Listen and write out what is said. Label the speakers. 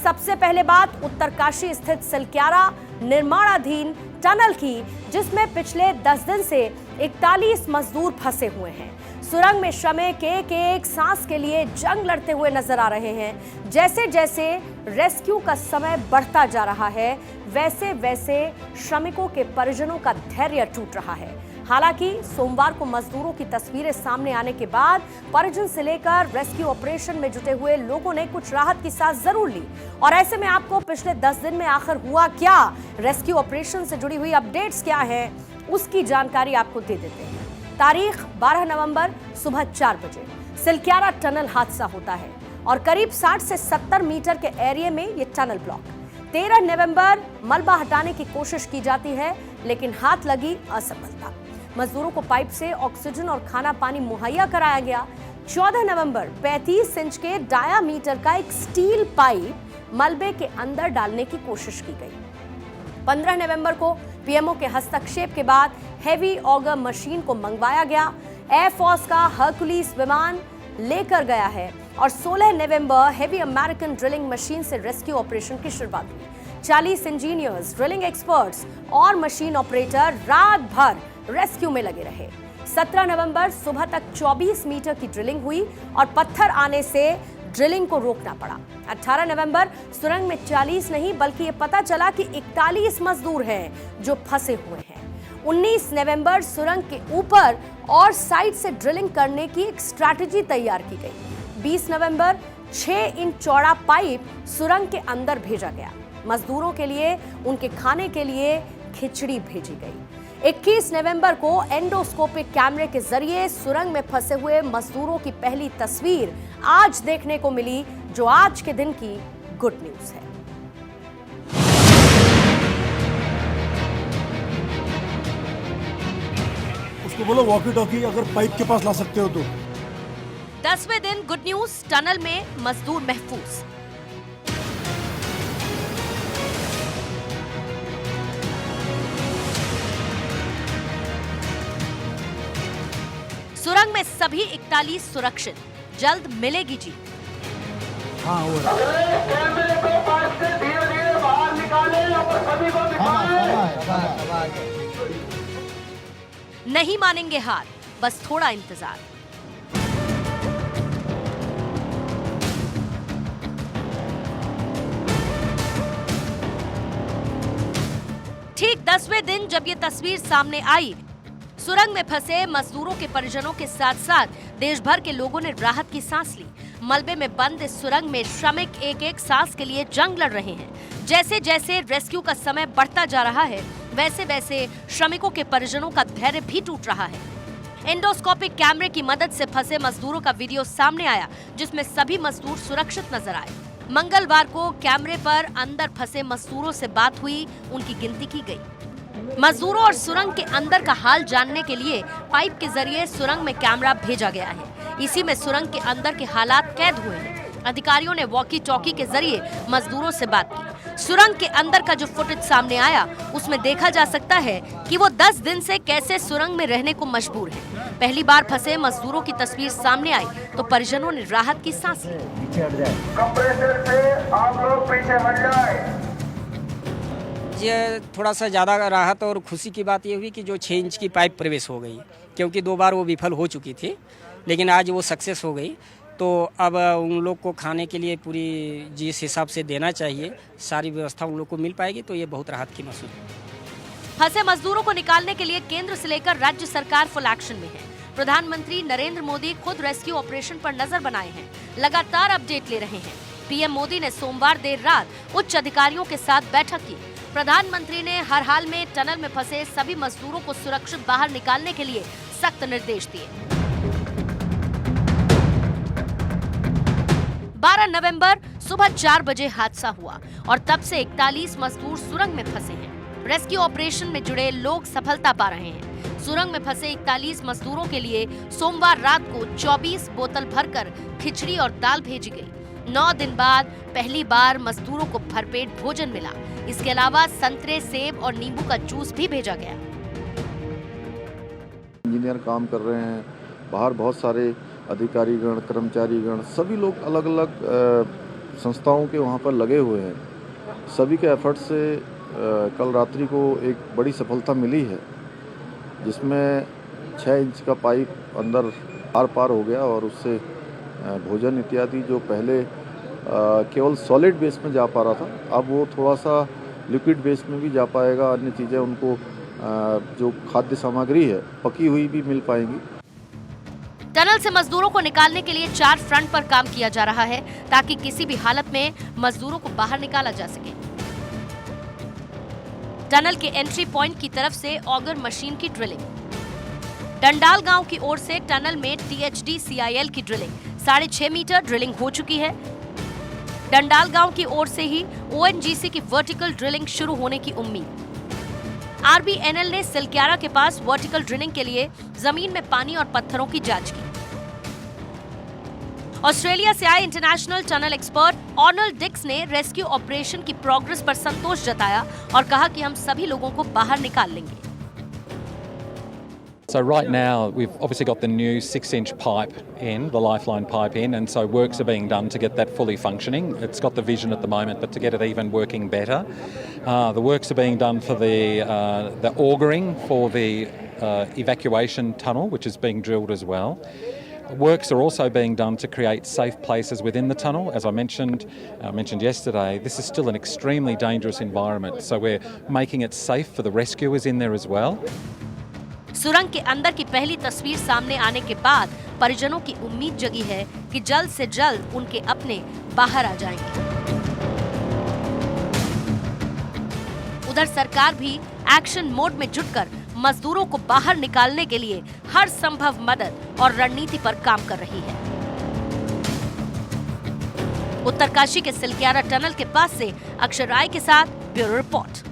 Speaker 1: सबसे पहले बात उत्तरकाशी स्थित सिलक्यारा निर्माणाधीन टनल की, जिसमें पिछले 10 दिन से 41 मजदूर फंसे हुए हैं। सुरंग में श्रमिक एक सांस के लिए जंग लड़ते हुए नजर आ रहे हैं। जैसे जैसे रेस्क्यू का समय बढ़ता जा रहा है, वैसे वैसे श्रमिकों के परिजनों का धैर्य टूट रहा है। हालांकि सोमवार को मजदूरों की तस्वीरें सामने आने के बाद परिजन से लेकर रेस्क्यू ऑपरेशन में जुटे हुए लोगों ने कुछ राहत की सांस जरूर ली। और ऐसे में आपको पिछले 10 दिन में आखिर हुआ क्या, रेस्क्यू ऑपरेशन से जुड़ी हुई अपडेट्स क्या है, उसकी जानकारी आपको दे देते हैं। तारीख 12 नवंबर सुबह 4 बजे सिलक्यारा टनल हादसा होता है और करीब 60 से 70 मीटर के एरिया में ये टनल ब्लॉक। 13 नवंबर मलबा हटाने की कोशिश की जाती है, लेकिन हाथ लगी असफलता। मजदूरों को पाइप से ऑक्सीजन और खाना पानी मुहैया कराया गया। 14 नवंबर 35 इंच के डायामीटर का एक स्टील पाइप मलबे के अंदर डालने की कोशिश की गई। 15 नवंबर को पीएमओ के हस्तक्षेप के बाद हेवी ऑगर मशीन को मंगवाया गया। एयरफोर्स का हरकुलिस विमान लेकर गया है और 16 नवंबर हेवी अमेरिकन ड्रिलिंग मशीन से रेस्क्यू ऑपरेशन की शुरुआत हुई। 40 इंजीनियर्स, ड्रिलिंग एक्सपर्ट्स और मशीन ऑपरेटर रात भर रेस्क्यू में लगे रहे। 17 नवंबर सुबह तक 24 मीटर की ड्रिलिंग हुई और पत्थर आने से ड्रिलिंग को रोकना पड़ा। 18 नवंबर सुरंग में 40 नहीं बल्कि ये पता चला कि 41 मजदूर हैं जो फंसे हुए हैं। 19 नवंबर सुरंग के ऊपर और साइड से ड्रिलिंग करने की एक स्ट्रैटेजी तैयार की गई। 20 नवंबर 6 इंच चौड़ा पाइप सुरंग के अंदर भेजा गया। मजदूरों के लिए उनके खाने के लिए खिचड़ी भेजी गई। 21 नवंबर को एंडोस्कोपिक कैमरे के जरिए सुरंग में फंसे हुए मजदूरों की पहली तस्वीर आज देखने को मिली, जो आज के दिन की गुड न्यूज है।
Speaker 2: उसको बोलो वॉकी टॉकी अगर पाइप के पास ला सकते हो तो।
Speaker 1: 10वें दिन गुड न्यूज, टनल में मजदूर महफूज। सुरंग में सभी 41 सुरक्षित, जल्द मिलेगी जीत।
Speaker 2: हाँ वो
Speaker 3: कैमरे को पास से धीरे-धीरे बाहर निकालें और सभी को
Speaker 1: नहीं मानेंगे हार, बस थोड़ा इंतजार। ठीक 10वें दिन जब ये तस्वीर सामने आई, सुरंग में फंसे मजदूरों के परिजनों के साथ साथ देश भर के लोगों ने राहत की सांस ली। मलबे में बंद इस सुरंग में श्रमिक एक सांस के लिए जंग लड़ रहे हैं। जैसे जैसे रेस्क्यू का समय बढ़ता जा रहा है, वैसे वैसे श्रमिकों के परिजनों का धैर्य भी टूट रहा है। एंडोस्कोपिक कैमरे की मदद से फंसे मजदूरों का वीडियो सामने आया, जिसमें सभी मजदूर सुरक्षित नजर आए। मंगलवार को कैमरे पर अंदर फंसे मजदूरों से बात हुई, उनकी गिनती की गई। मजदूरों और सुरंग के अंदर का हाल जानने के लिए पाइप के जरिए सुरंग में कैमरा भेजा गया है। इसी में सुरंग के अंदर के हालात कैद हुए हैं। अधिकारियों ने वॉकी टॉकी के जरिए मजदूरों से बात की। सुरंग के अंदर का जो फुटेज सामने आया, उसमें देखा जा सकता है कि वो 10 दिन से कैसे सुरंग में रहने को मजबूर है। पहली बार फंसे मजदूरों की तस्वीर सामने आई तो परिजनों ने राहत की सांस ली।
Speaker 3: कंप्रेसर से आप लोग पीछे हट जाए।
Speaker 4: ये थोड़ा सा ज़्यादा राहत और खुशी की बात ये हुई कि जो 6 इंच की पाइप प्रवेश हो गई, क्योंकि 2 बार वो विफल हो चुकी थी, लेकिन आज वो सक्सेस हो गई। तो अब उन लोग को खाने के लिए पूरी जिस हिसाब से देना चाहिए, सारी व्यवस्था उन लोग को मिल पाएगी, तो ये बहुत राहत की महसूस है।
Speaker 1: फंसे मजदूरों को निकालने के लिए केंद्र से लेकर राज्य सरकार फुल एक्शन में है। प्रधानमंत्री नरेंद्र मोदी खुद रेस्क्यू ऑपरेशन पर नजर बनाए हैं, लगातार अपडेट ले रहे हैं। पीएम मोदी ने सोमवार देर रात उच्च अधिकारियों के साथ बैठक की। प्रधानमंत्री ने हर हाल में टनल में फंसे सभी मजदूरों को सुरक्षित बाहर निकालने के लिए सख्त निर्देश दिए। 12 नवंबर सुबह 4 बजे हादसा हुआ और तब से 41 मजदूर सुरंग में फंसे हैं। रेस्क्यू ऑपरेशन में जुड़े लोग सफलता पा रहे हैं। सुरंग में फंसे 41 मजदूरों के लिए सोमवार रात को 24 बोतल भरकर खिचड़ी और दाल भेजी गई। 9 दिन बाद पहली बार मजदूरों को भरपेट भोजन मिला। इसके अलावा संतरे, सेब और नींबू का जूस भी भेजा गया।
Speaker 5: इंजीनियर काम कर रहे हैं, बाहर बहुत सारे अधिकारीगण, कर्मचारीगण, सभी लोग अलग अलग संस्थाओं के वहाँ पर लगे हुए हैं, सभी के एफर्ट से कल रात्रि को एक बड़ी सफलता मिली है, जिसमें 6 इंच का पाइप अंदर आर पार हो गया और उससे भोजन इत्यादि जो पहले केवल सॉलिड बेस में जा पा रहा था, अब वो थोड़ा सा लिक्विड बेस में भी जा पाएगा। अन्य चीज़ें उनको जो खाद्य सामग्री है पकी हुई भी मिल पाएंगी।
Speaker 1: टनल से मजदूरों को निकालने के लिए 4 फ्रंट पर काम किया जा रहा है ताकि किसी भी हालत में मजदूरों को बाहर निकाला जा सके। टनल के एंट्री पॉइंट की तरफ से ऑगर मशीन की ड्रिलिंग, डंडाल गांव की ओर से टनल में THD CIL की ड्रिलिंग 6.5 मीटर ड्रिलिंग हो चुकी है। डंडाल गांव की ओर से ही ONGC की वर्टिकल ड्रिलिंग शुरू होने की उम्मीद। RBNL ने सिलक्यारा के पास वर्टिकल ड्रिलिंग के लिए जमीन में पानी और पत्थरों की जांच की। ऑस्ट्रेलिया से आए इंटरनेशनल टनल एक्सपर्ट ऑर्नल्ड डिक्स ने रेस्क्यू ऑपरेशन की प्रोग्रेस पर संतोष जताया और कहा कि हम सभी लोगों को बाहर निकाल लेंगे।
Speaker 6: So right now we've obviously got the new 6-inch pipe in, the lifeline pipe in, and so works are being done to get that fully functioning. It's got the vision at the moment, but to get it even working better. The works are being done for the augering for the evacuation tunnel, which is being drilled as well. Works are also being done to create safe places within the tunnel. As I mentioned yesterday, this is still an extremely dangerous environment, so we're making it safe for the rescuers in there as well.
Speaker 1: सुरंग के अंदर की पहली तस्वीर सामने आने के बाद परिजनों की उम्मीद जगी है कि जल्द से जल्द उनके अपने बाहर आ जाएंगे। उधर सरकार भी एक्शन मोड में जुटकर मजदूरों को बाहर निकालने के लिए हर संभव मदद और रणनीति पर काम कर रही है। उत्तरकाशी के सिलक्यारा टनल के पास से अक्षर राय के साथ ब्यूरो रिपोर्ट।